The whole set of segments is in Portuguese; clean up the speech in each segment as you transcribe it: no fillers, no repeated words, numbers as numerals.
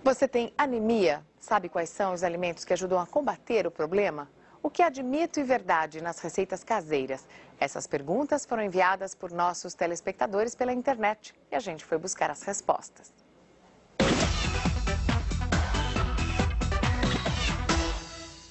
Você tem anemia? Sabe quais são os alimentos que ajudam a combater o problema? O que é mito e verdade nas receitas caseiras? Essas perguntas foram enviadas por nossos telespectadores pela internet e a gente foi buscar as respostas.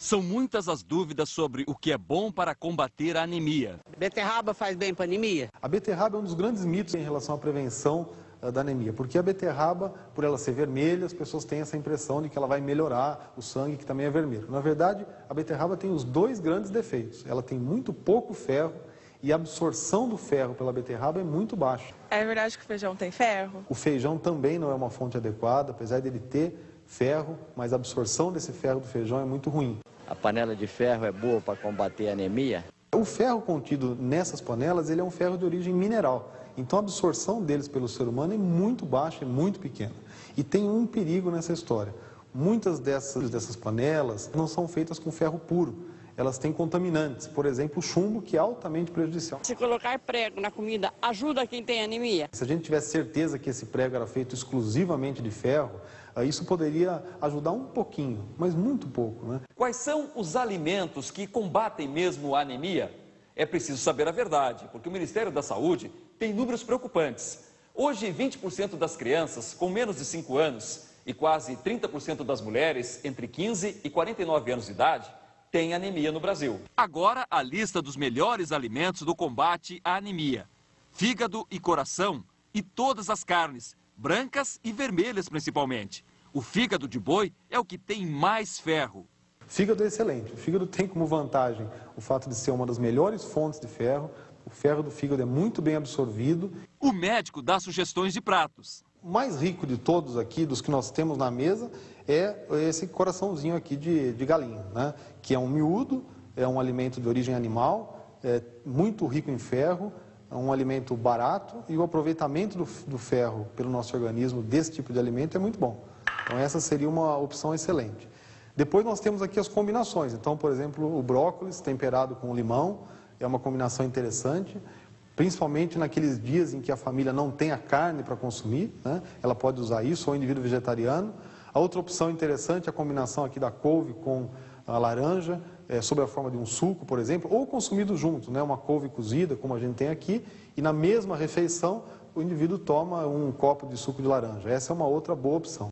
São muitas as dúvidas sobre o que é bom para combater a anemia. Beterraba faz bem para anemia? A beterraba é um dos grandes mitos em relação à prevenção da anemia, porque a beterraba, por ela ser vermelha, as pessoas têm essa impressão de que ela vai melhorar o sangue, que também é vermelho. Na verdade, a beterraba tem os dois grandes defeitos. Ela tem muito pouco ferro e a absorção do ferro pela beterraba é muito baixa. É verdade que o feijão tem ferro? O feijão também não é uma fonte adequada, apesar dele ter ferro, mas a absorção desse ferro do feijão é muito ruim. A panela de ferro é boa para combater a anemia? O ferro contido nessas panelas, ele é um ferro de origem mineral. Então a absorção deles pelo ser humano é muito baixa, é muito pequena. E tem um perigo nessa história. Muitas dessas panelas não são feitas com ferro puro. Elas têm contaminantes, por exemplo, o chumbo, que é altamente prejudicial. Se colocar prego na comida, ajuda quem tem anemia? Se a gente tivesse certeza que esse prego era feito exclusivamente de ferro, isso poderia ajudar um pouquinho, mas muito pouco, né? Quais são os alimentos que combatem mesmo a anemia? É preciso saber a verdade, porque o Ministério da Saúde tem números preocupantes. Hoje, 20% das crianças com menos de 5 anos e quase 30% das mulheres entre 15 e 49 anos de idade têm anemia no Brasil. Agora, a lista dos melhores alimentos do combate à anemia. Fígado e coração e todas as carnes, brancas e vermelhas principalmente. O fígado de boi é o que tem mais ferro. Fígado é excelente. O fígado tem como vantagem o fato de ser uma das melhores fontes de ferro. O ferro do fígado é muito bem absorvido. O médico dá sugestões de pratos. O mais rico de todos aqui, dos que nós temos na mesa, é esse coraçãozinho aqui de galinha, né? Que é um miúdo, é um alimento de origem animal, é muito rico em ferro, é um alimento barato e o aproveitamento do ferro pelo nosso organismo desse tipo de alimento é muito bom. Então essa seria uma opção excelente. Depois nós temos aqui as combinações. Então, por exemplo, o brócolis temperado com limão é uma combinação interessante, principalmente naqueles dias em que a família não tem a carne para consumir, né? Ela pode usar isso, ou o indivíduo vegetariano. A outra opção interessante é a combinação aqui da couve com a laranja, sob a forma de um suco, por exemplo, ou consumido junto, né? Uma couve cozida, como a gente tem aqui, e na mesma refeição o indivíduo toma um copo de suco de laranja. Essa é uma outra boa opção.